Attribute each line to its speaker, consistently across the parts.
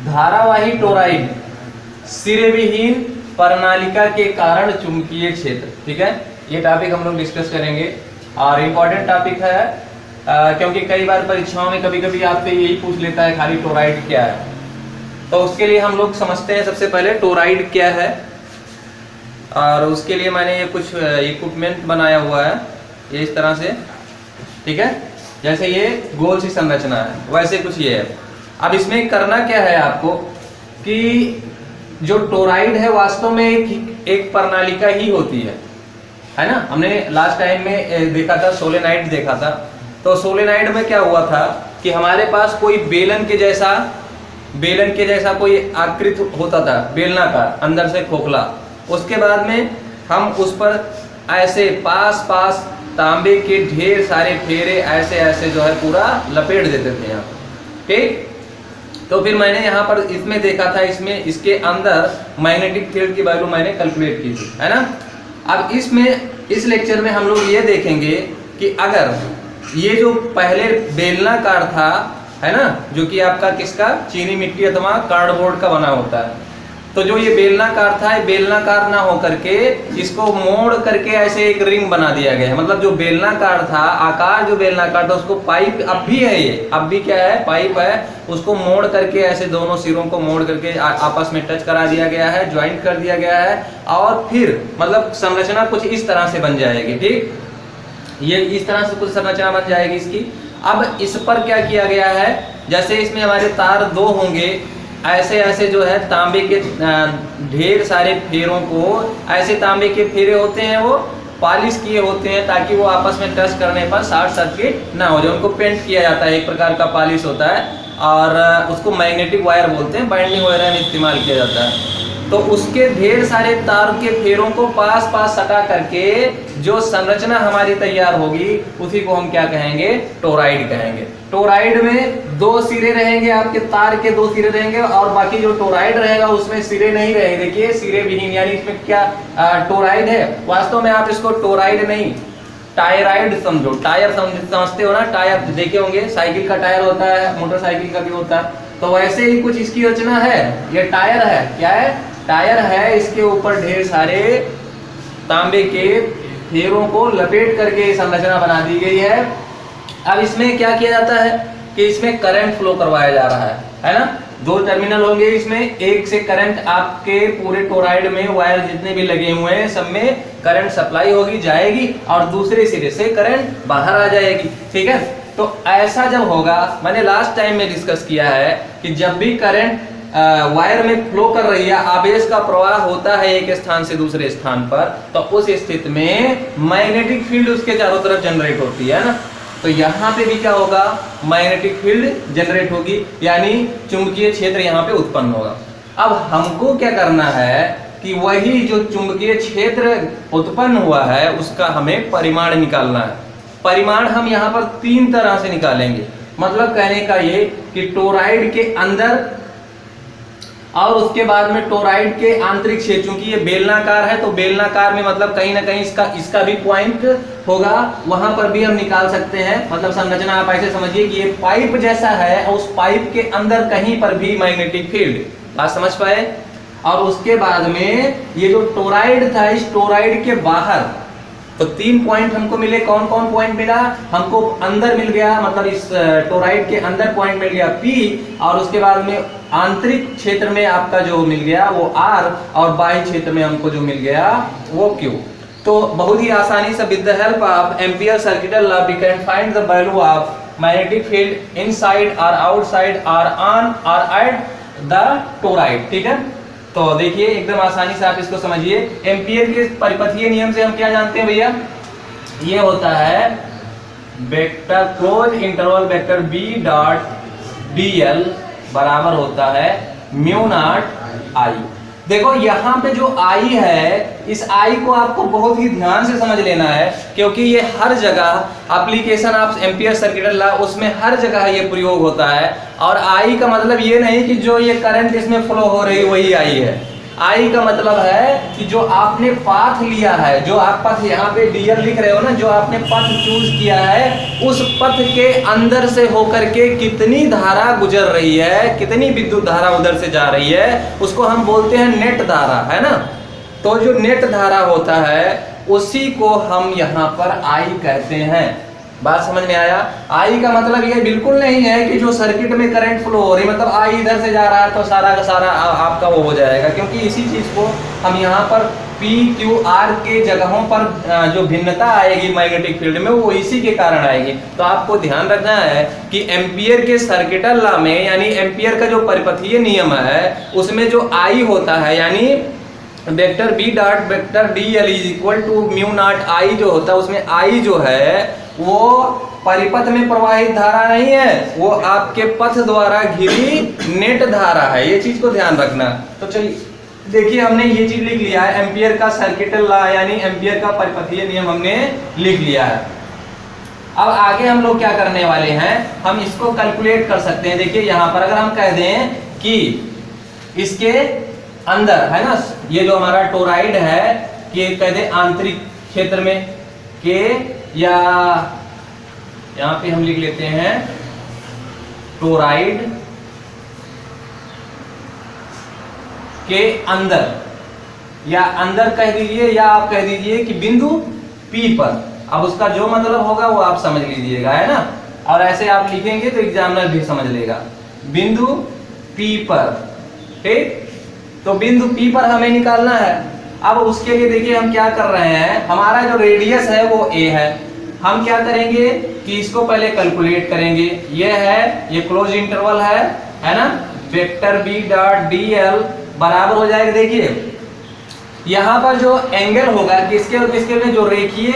Speaker 1: धारावाही toroid सिरे विहीन प्रणालिका के कारण चुंबकीय क्षेत्र। ठीक है, ये टॉपिक हम लोग डिस्कस करेंगे और इम्पोर्टेंट टॉपिक है क्योंकि कई बार परीक्षाओं में कभी कभी आपसे यही पूछ लेता है खाली टोराइड क्या है। तो उसके लिए हम लोग समझते हैं सबसे पहले टोराइड क्या है, और उसके लिए मैंने ये कुछ इक्विपमेंट बनाया हुआ है ये इस तरह से। ठीक है, जैसे ये गोल सी संरचना है वैसे कुछ ये है। अब इसमें करना क्या है आपको कि जो टोराइड है वास्तव में एक प्रणालिका ही होती है ना। हमने लास्ट टाइम में देखा था, सोलेनाइड देखा था। तो सोलेनाइड में क्या हुआ था कि हमारे पास कोई बेलन के जैसा कोई आकृति होता था, बेलनाकार, अंदर से खोखला। उसके बाद में हम उस पर ऐसे पास तांबे के ढेर सारे फेरे ऐसे जो है पूरा लपेट देते थे यहाँ। ठीक, तो फिर मैंने यहाँ पर इसमें देखा था, इसमें इसके अंदर मैग्नेटिक फील्ड की वैल्यू मैंने कैलकुलेट की थी, है ना। अब इस लेक्चर में हम लोग ये देखेंगे कि अगर ये जो पहले बेलनाकार था, है ना, जो कि आपका किसका, चीनी मिट्टी अथवा कार्डबोर्ड का बना होता है। तो जो ये बेलनाकार था, ये बेलनाकार ना हो करके इसको मोड़ करके ऐसे एक रिंग बना दिया गया है। मतलब जो बेलनाकार था, आकार जो बेलनाकार था, उसको पाइप अब भी है, ये अब भी क्या है, पाइप है, उसको मोड़ करके ऐसे दोनों सिरों को मोड़ करके आपस में टच करा दिया गया है, ज्वाइंट कर दिया गया है, और फिर मतलब संरचना कुछ इस तरह से बन जाएगी। ठीक, ये इस तरह से कुछ संरचना बन जाएगी इसकी। अब इस पर क्या किया गया है, जैसे इसमें हमारे तार दो होंगे, ऐसे जो है तांबे के ढेर सारे फेरों को, ऐसे तांबे के फेरे होते हैं वो पॉलिश किए होते हैं ताकि वो आपस में टच करने पर शॉर्ट सर्किट ना हो जाए। उनको पेंट किया जाता है, एक प्रकार का पॉलिश होता है, और उसको मैग्नेटिक वायर बोलते हैं, बाइंडिंग वायर में इस्तेमाल किया जाता है। तो उसके ढेर सारे तार के फेरों को पास सटा करके जो संरचना हमारी तैयार होगी उसी को हम क्या कहेंगे, टोराइड कहेंगे। टोराइड में दो सिरे रहेंगे, आपके तार के दो सिरे रहेंगे, और बाकी जो टोराइड रहेगा उसमें सिरे नहीं रहेंगे। देखिए सिरे विहीन, यानी इसमें क्या टोराइड है। वास्तव में आप इसको टोराइड नहीं टायराइड समझो। टायर समझते हो ना, टायर देखे होंगे, साइकिल का टायर होता है, मोटरसाइकिल का भी होता है। तो वैसे ही कुछ इसकी रचना है। ये टायर है, क्या है, टायर है। इसके ऊपर ढेर सारे तांबे के फेरों को लपेट करके संरचना बना दी गई है। अब इसमें क्या किया जाता है कि इसमें करंट फ्लो करवाया जा रहा है ना। दो टर्मिनल होंगे इसमें, एक से करंट आपके पूरे टोराइड में वायर जितने भी लगे हुए हैं सब में करंट सप्लाई होगी, जाएगी, और दूसरे सिरे से करंट बाहर आ जाएगी। ठीक है, तो ऐसा जब होगा, मैंने लास्ट टाइम में डिस्कस किया है कि जब भी करंट वायर में फ्लो कर रही है, आवेश का प्रवाह होता है एक स्थान से दूसरे स्थान पर, तो उस स्थिति में मैग्नेटिक फील्ड उसके चारों तरफ जनरेट होती है ना। तो यहाँ पे भी क्या होगा, मैग्नेटिक फील्ड जनरेट होगी, यानी चुंबकीय क्षेत्र यहाँ पे उत्पन्न होगा। अब हमको क्या करना है कि वही जो चुंबकीय क्षेत्र उत्पन्न हुआ है उसका हमें परिमाण निकालना है। परिमाण हम यहाँ पर तीन तरह से निकालेंगे। मतलब कहने का ये कि टोराइड के अंदर और उसके बाद में टोराइड के आंतरिक क्षेत्र, क्योंकि ये बेलनाकार है तो बेलनाकार में मतलब कहीं ना कहीं इसका भी पॉइंट होगा, वहां पर भी हम निकाल सकते हैं। मतलब संरचना आप ऐसे समझिए कि ये पाइप जैसा है, और उस पाइप के अंदर कहीं पर भी मैग्नेटिक फील्ड, बात समझ पाए। और उसके बाद में ये जो टोराइड था, इस टोराइड के बाहर तो तीन पॉइंट हमको मिले। कौन कौन पॉइंट मिला हमको, अंदर मिल गया, मतलब इस टोराइड के अंदर पॉइंट मिल गया P, और उसके बाद में आंतरिक क्षेत्र में आपका जो मिल गया वो R, और बाह्य क्षेत्र में हमको जो मिल गया वो Q। तो बहुत ही आसानी से with the help of ampere circuital law we can find the value of magnetic field inside और आउटसाइड और ऑन और एट द टोराइड। ठीक है, तो देखिए एकदम आसानी से आप इसको समझिए। एम्पियर के परिपथीय नियम से हम क्या जानते हैं भैया, ये होता है vector close interval vector B dot dl बराबर होता है म्यू नॉट I। देखो यहाँ पे जो I है, इस I को आपको बहुत ही ध्यान से समझ लेना है, क्योंकि ये हर जगह application of ampere circuital law, उसमें हर जगह ये प्रयोग होता है। और I का मतलब ये नहीं कि जो ये करंट इसमें फ्लो हो रही वही I है। आई का मतलब है कि जो आपने पाथ लिया है, जो आप पथ यहाँ पे डीएल लिख रहे हो ना, जो आपने पथ चूज किया है उस पथ के अंदर से होकर के कितनी धारा गुजर रही है, कितनी विद्युत धारा उधर से जा रही है, उसको हम बोलते हैं नेट धारा, है ना। तो जो नेट धारा होता है उसी को हम यहाँ पर आई कहते हैं। बात समझ में आया। आई का मतलब ये बिल्कुल नहीं है कि जो सर्किट में करंट फ्लो हो रही, मतलब आई इधर से जा रहा है तो सारा का सारा आपका वो हो जाएगा, क्योंकि इसी चीज को हम यहाँ पर पी क्यू आर के जगहों पर जो भिन्नता आएगी मैग्नेटिक फील्ड में वो इसी के कारण आएगी। तो आपको ध्यान रखना है कि एम्पियर के सर्किटल लॉ में, यानी एम्पियर का जो परिपथीय नियम है उसमें जो आई होता है, यानी vector B dot vector D L is equal to mu naught I जो होता है, उसमें आई जो है वो परिपथ में प्रवाहित धारा नहीं है, वो आपके पथ द्वारा घिरी नेट धारा है। ये चीज को ध्यान रखना। तो चलिए देखिए, हमने ये चीज लिख लिया है, एम्पियर का सर्किटल लॉ यानी एम्पियर का परिपथीय नियम हमने लिख लिया है। अब आगे हम लोग क्या करने वाले हैं, हम इसको कैलकुलेट कर सकते हैं। देखिए यहाँ पर अगर हम कह दें कि इसके अंदर है ना, ये जो हमारा टोराइड है कि कह दें आंतरिक क्षेत्र में के, या यहां पे हम लिख लेते हैं टोराइड के अंदर, या अंदर कह दीजिए, या आप कह दीजिए कि बिंदु P पर। अब उसका जो मतलब होगा वो आप समझ लीजिएगा, है ना। और ऐसे आप लिखेंगे तो एग्जामिनर भी समझ लेगा। बिंदु P पर, ठीक। तो बिंदु P पर हमें निकालना है। अब उसके लिए देखिए हम क्या कर रहे हैं, हमारा जो रेडियस है वो a है। हम क्या करेंगे कि इसको पहले कैलकुलेट करेंगे। ये है, ये क्लोज इंटरवल है ना। वेक्टर b डॉट dl बराबर हो जाएगा, देखिए यहाँ पर जो एंगल होगा किसके और किसके में, जो रेखीय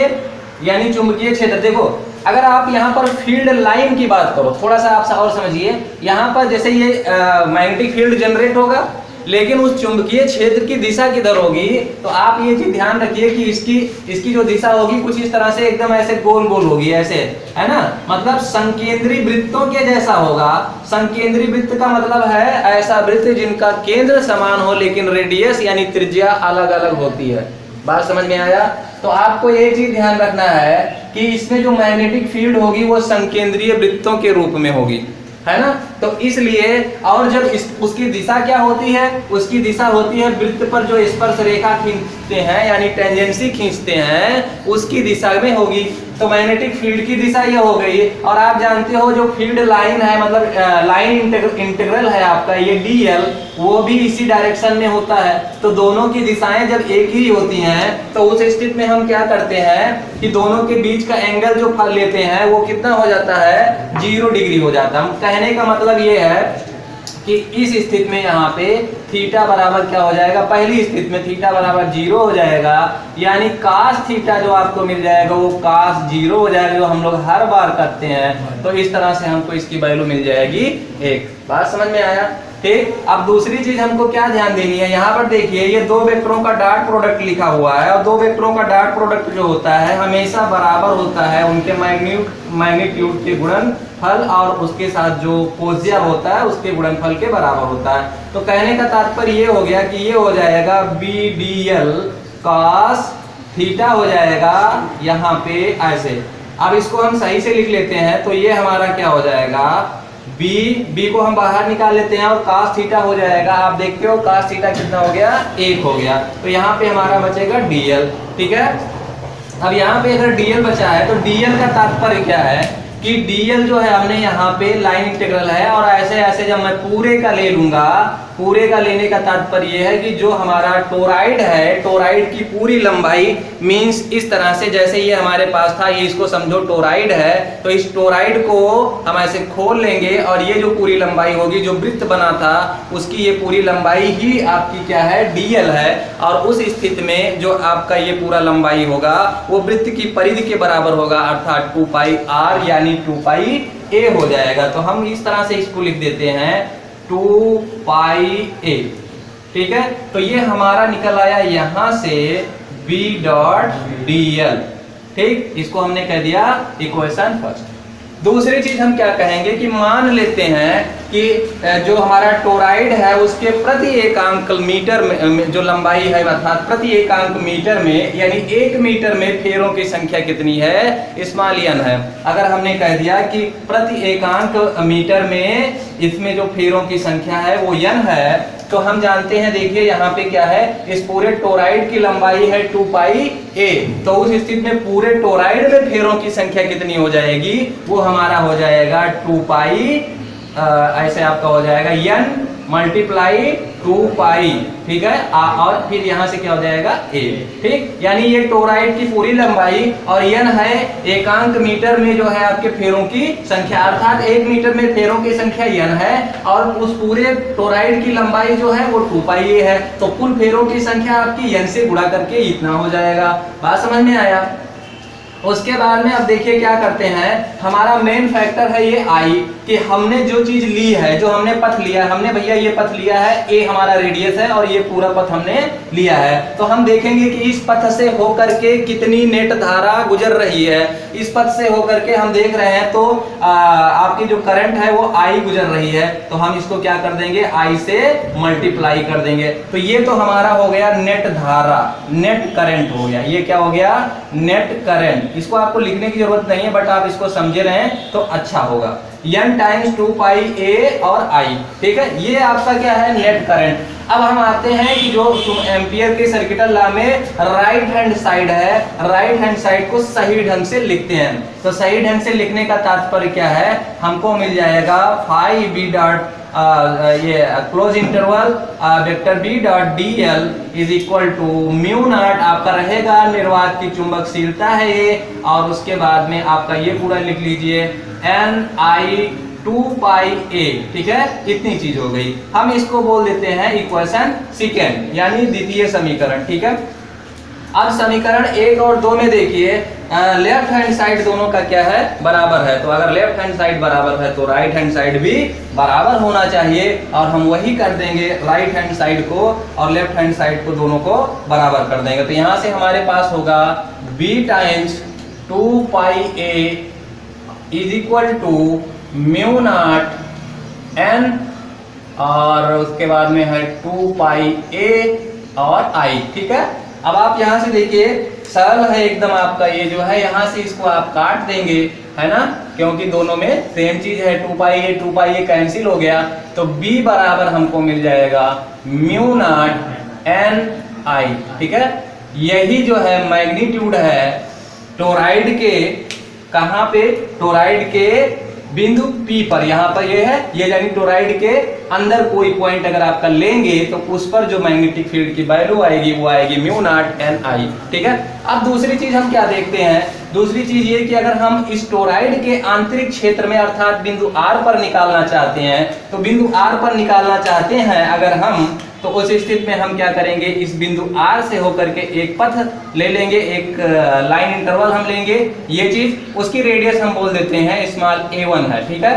Speaker 1: यानी चुंबकीय क्षेत्र। देखो अगर आप यहाँ पर फील्ड लाइन की बात करो, थोड़ा सा आप और समझिए, यहाँ पर जैसे ये मैग्नेटिक फील्ड जनरेट होगा, लेकिन उस चुंबकीय क्षेत्र की दिशा किधर होगी, तो आप ये चीज ध्यान रखिए कि इसकी जो दिशा होगी कुछ इस तरह से एकदम ऐसे गोल गोल होगी, ऐसे, है ना। मतलब संकेंद्री वृत्तों के जैसा होगा। संकेंद्री वृत्त का मतलब है ऐसा वृत्त जिनका केंद्र समान हो लेकिन रेडियस यानी त्रिज्या अलग अलग होती है। बात समझ में आया। तो आपको ये चीज ध्यान रखना है कि इसमें जो मैग्नेटिक फील्ड होगी वो संकेंद्रीय वृत्तों के रूप में होगी, है ना। तो इसलिए, और जब उसकी दिशा क्या होती है, उसकी दिशा होती है वृत्त पर जो स्पर्श रेखा खींचते हैं यानी टेंजेंसी खींचते हैं उसकी दिशा में होगी। तो मैग्नेटिक फील्ड की दिशा ये हो गई। और आप जानते हो जो फील्ड लाइन है, मतलब लाइन इंटीग्रल है आपका ये dl, वो भी इसी डायरेक्शन में होता है। तो दोनों की दिशाएं जब एक ही होती हैं तो उस स्थिति में हम क्या करते हैं कि दोनों के बीच का एंगल जो फल लेते हैं वो कितना हो जाता है, 0 डिग्री हो जाता है। हम कहने का मतलब ये है कि इस स्थिति में यहाँ पे थीटा बराबर क्या हो जाएगा, पहली स्थिति में थीटा बराबर 0 हो जाएगा, यानी कास थीटा जो आपको मिल जाएगा वो कास 0 हो जाएगा, जो हम लोग हर बार करते हैं। तो इस तरह से हमको इसकी वैल्यू मिल जाएगी 1। बात समझ में आया, ठीक। अब दूसरी चीज हमको क्या ध्यान देनी है, यहाँ पर देखिए ये दो वेक्टरों का डॉट प्रोडक्ट लिखा हुआ है, और दो वेक्टरों का डॉट प्रोडक्ट जो होता है हमेशा बराबर होता है उनके मैग्नीट्यूड के गुणनफल और उसके साथ जो कोज्या होता है उसके गुणनफल के बराबर होता है। तो कहने का तात्पर्य ये हो गया कि ये हो जाएगा BDL cos थीटा हो जाएगा यहाँ पे ऐसे। अब इसको हम सही से लिख लेते हैं तो ये हमारा क्या हो जाएगा, बी को हम बाहर निकाल लेते हैं और cos थीटा हो जाएगा। आप देखते हो cos थीटा कितना हो गया, 1 हो गया। तो यहाँ पे हमारा बचेगा DL, ठीक है। अब यहाँ पे अगर DL बचा है तो DL का तात्पर्य क्या है कि DL जो है हमने यहाँ पे लाइन इंटीग्रल है, और ऐसे ऐसे जब मैं पूरे का ले लूंगा, पूरे का लेने का तात्पर्य ये है कि जो हमारा टोराइड है, टोराइड की पूरी लंबाई मींस इस तरह से जैसे ये हमारे पास था, ये इसको समझो टोराइड है, तो इस टोराइड को हम ऐसे खोल लेंगे और ये जो पूरी लंबाई होगी, जो वृत्त बना था उसकी ये पूरी लंबाई ही आपकी क्या है, DL है। और उस स्थिति में जो आपका ये पूरा लंबाई होगा वो वृत्त की परिधि के बराबर होगा, अर्थात 2πr यानी 2πa हो जाएगा। तो हम इस तरह से इसको लिख देते हैं 2πa, ठीक है। तो ये हमारा निकल आया यहां से B डॉट DL, ठीक। इसको हमने कह दिया इक्वेशन फर्स्ट। दूसरी चीज हम क्या कहेंगे कि मान लेते हैं कि जो हमारा टोराइड है उसके प्रति एकांक मीटर में जो लंबाई है अर्थात प्रति एकांक मीटर में यानी 1 मीटर में फेरों की संख्या कितनी है, स्मॉल n है। अगर हमने कह दिया कि प्रति एकांक मीटर में इसमें जो फेरों की संख्या है वो n है, तो हम जानते हैं, देखिए यहाँ पे क्या है, इस पूरे टोराइड की लंबाई है 2 पाई a, तो उस स्थिति में पूरे टोराइड में फेरों की संख्या कितनी हो जाएगी, वो हमारा हो जाएगा 2 पाई, ऐसे आपका हो जाएगा n मल्टीप्लाई 2 पाई, ठीक है, और फिर यहाँ से क्या हो जाएगा a, ठीक। यानी ये टोराइड की पूरी लंबाई और n है एकांक मीटर में जो है आपके फेरों की संख्या, अर्थात 1 मीटर में फेरों की संख्या n है और उस पूरे टोराइड की लंबाई जो है वो 2 पाई a है, तो कुल फेरों की संख्या आपकी n से गुणा करके इतना हो जाएगा। बात समझ में आया? उसके बाद में अब देखिए क्या करते हैं, हमारा मेन फैक्टर है ये i, कि हमने जो चीज ली है, जो हमने पथ लिया है, हमने भैया ये पथ लिया है, a हमारा रेडियस है और ये पूरा पथ हमने लिया है, तो हम देखेंगे कि इस पथ से होकर के कितनी नेट धारा गुजर रही है। इस पथ से होकर के हम देख रहे हैं तो आपकी जो करंट है वो I गुजर रही है, तो हम इसको क्या कर देंगे, I से मल्टीप्लाई कर देंगे, तो ये तो हमारा हो गया नेट धारा, नेट करंट हो गया। ये क्या हो गया, नेट करंट। इसको आपको लिखने की जरूरत नहीं है, बट आप इसको समझे रहें तो अच्छा होगा। n टाइम्स 2 पाई a और I, ठीक है, ये आपका क्या है, नेट करंट। अब हम आते हैं कि जो एम्पियर के सर्किटल लॉ में राइट हैंड साइड है, राइट हैंड साइड को सही ढंग से लिखते हैं। तो सही ढंग से लिखने का तात्पर्य क्या है, हमको मिल जाएगा फाई b डॉट ये close interval vector b dot dl is equal to mu naught, आपका रहेगा निर्वात की चुंबकशीलता है ये, और उसके बाद में आपका ये पूरा लिख लीजिए ni 2 पाई a, ठीक है, इतनी चीज हो गई। हम इसको बोल देते हैं इक्वेशन सेकेंड, यानी द्वितीय समीकरण, ठीक है। अब समीकरण 1 और 2 में देखिए लेफ्ट हैंड साइड दोनों का क्या है, बराबर है, तो अगर लेफ्ट हैंड साइड बराबर है तो राइट हैंड साइड भी बराबर होना चाहिए, और हम वही कर देंगे, राइट हैंड साइड को और लेफ्ट हैंड साइड को दोनों को बराबर कर देंगे। तो यहां से हमारे पास होगा b times 2 pi a is equal to mu naught n, और उसके बाद में है 2 पाई a और I, ठीक है। अब आप यहाँ से देखिए सरल है एकदम आपका, ये जो है यहाँ से इसको आप काट देंगे, है ना, क्योंकि दोनों में सेम चीज है, 2 पाई a कैंसिल हो गया, तो b बराबर हमको मिल जाएगा म्यू नॉट n I, ठीक है। यही जो है मैग्नीट्यूड है टोराइड के, कहाँ पे, टोराइड के बिंदु P पर, यहाँ पर ये है, ये यानी टोराइड के अंदर कोई पॉइंट अगर आपका लेंगे तो उस पर जो मैग्नेटिक फील्ड की वैल्यू आएगी वो आएगी म्यू नॉट ni, ठीक है। अब दूसरी चीज हम क्या देखते हैं, दूसरी चीज ये कि अगर हम इस टोराइड के आंतरिक क्षेत्र में अर्थात बिंदु R पर निकालना चाहते हैं, तो बिंदु R पर निकालना चाहते हैं अगर हम, तो उस स्थिति में हम क्या करेंगे, इस बिंदु R से होकर के एक पथ ले लेंगे, एक लाइन इंटरवल हम लेंगे, ये चीज, उसकी रेडियस हम बोल देते हैं स्मॉल a1 है, ठीक है।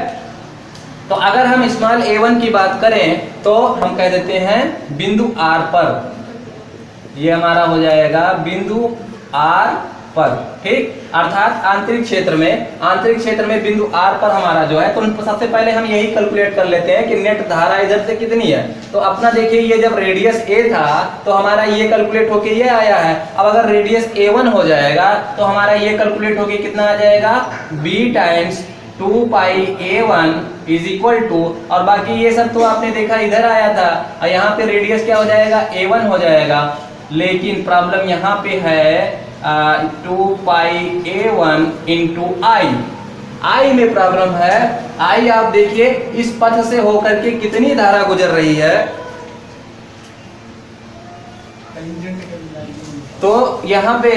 Speaker 1: तो अगर हम स्मॉल a1 की बात करें तो हम कह देते हैं बिंदु R पर, ये हमारा हो जाएगा बिंदु R पर, ठीक, अर्थात आंतरिक क्षेत्र में बिंदु R पर हमारा जो है, तो सबसे पहले हम यही कैलकुलेट कर लेते हैं कि नेट धारा इधर से कितनी है। तो अपना देखिए ये जब रेडियस a था तो हमारा ये कैलकुलेट होके ये आया है, अब अगर रेडियस a1 हो जाएगा तो हमारा ये कैलकुलेट होके कितना आ जाएगा, b times 2 pi a1 is equal to, और बाकी ये सब तो आपने देखा इधर आया था, और यहाँ पे रेडियस क्या हो जाएगा, a1 हो जाएगा, लेकिन प्रॉब्लम यहाँ पे है 2 पाई a1 इंटू I में प्रॉब्लम है। I आप देखिए इस पथ से होकर के कितनी धारा गुजर रही है, तो यहाँ पे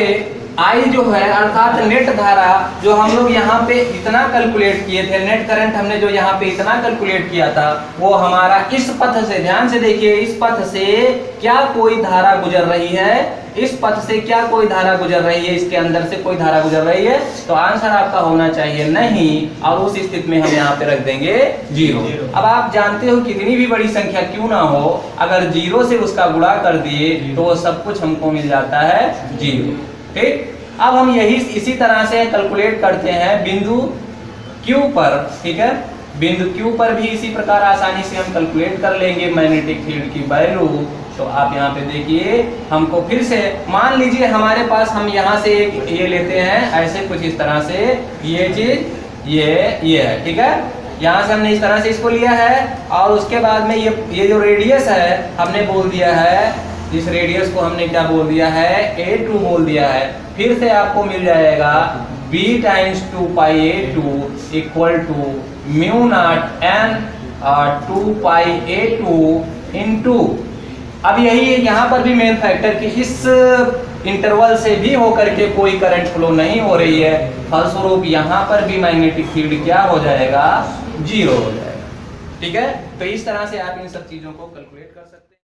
Speaker 1: I जो है अर्थात नेट धारा जो हम लोग यहाँ पे इतना कैलकुलेट किए थे, नेट करंट हमने जो यहाँ पे इतना कैलकुलेट किया था, वो हमारा इस पथ से, ध्यान से देखिए, इस पथ से क्या कोई धारा गुजर रही है, इस पथ से क्या कोई धारा गुजर रही है, इसके अंदर से कोई धारा गुजर रही है, तो आंसर आपका होना चाहिए नहीं, और उस स्थिति में हम यहाँ पे रख देंगे 0। अब आप जानते हो कितनी भी बड़ी संख्या क्यों ना हो, अगर 0 से उसका गुणा कर दिए तो वो सब कुछ हमको मिल जाता है 0, ठीक। अब हम यही इसी तरह से कैलकुलेट करते हैं बिंदु Q पर, ठीक है, बिंदु Q पर भी इसी प्रकार आसानी से हम कैलकुलेट कर लेंगे मैग्नेटिक फील्ड की वैल्यू। तो आप यहाँ पे देखिए, हमको फिर से मान लीजिए हमारे पास, हम यहाँ से एक ये लेते हैं ऐसे कुछ इस तरह से, ये चीज ये है, ठीक है। यहाँ से हमने इस तरह से इसको लिया है और उसके बाद में ये जो रेडियस है हमने बोल दिया है, इस रेडियस को हमने क्या बोल दिया है, A2 बोल दिया है। फिर से आपको मिल जाएगा b times 2 pi A2 equal to mu naught n 2 pi A2 into, अब यही यहाँ पर भी मेन फैक्टर कि इस इंटरवल से भी होकर के कोई करंट फ्लो नहीं हो रही है, फलस्वरूप यहाँ पर भी मैग्नेटिक फील्ड क्या हो जाएगा, 0 हो जाएगा, ठीक है। तो इस तरह से आप इन सब चीजों को कैलकुलेट कर सकते हैं।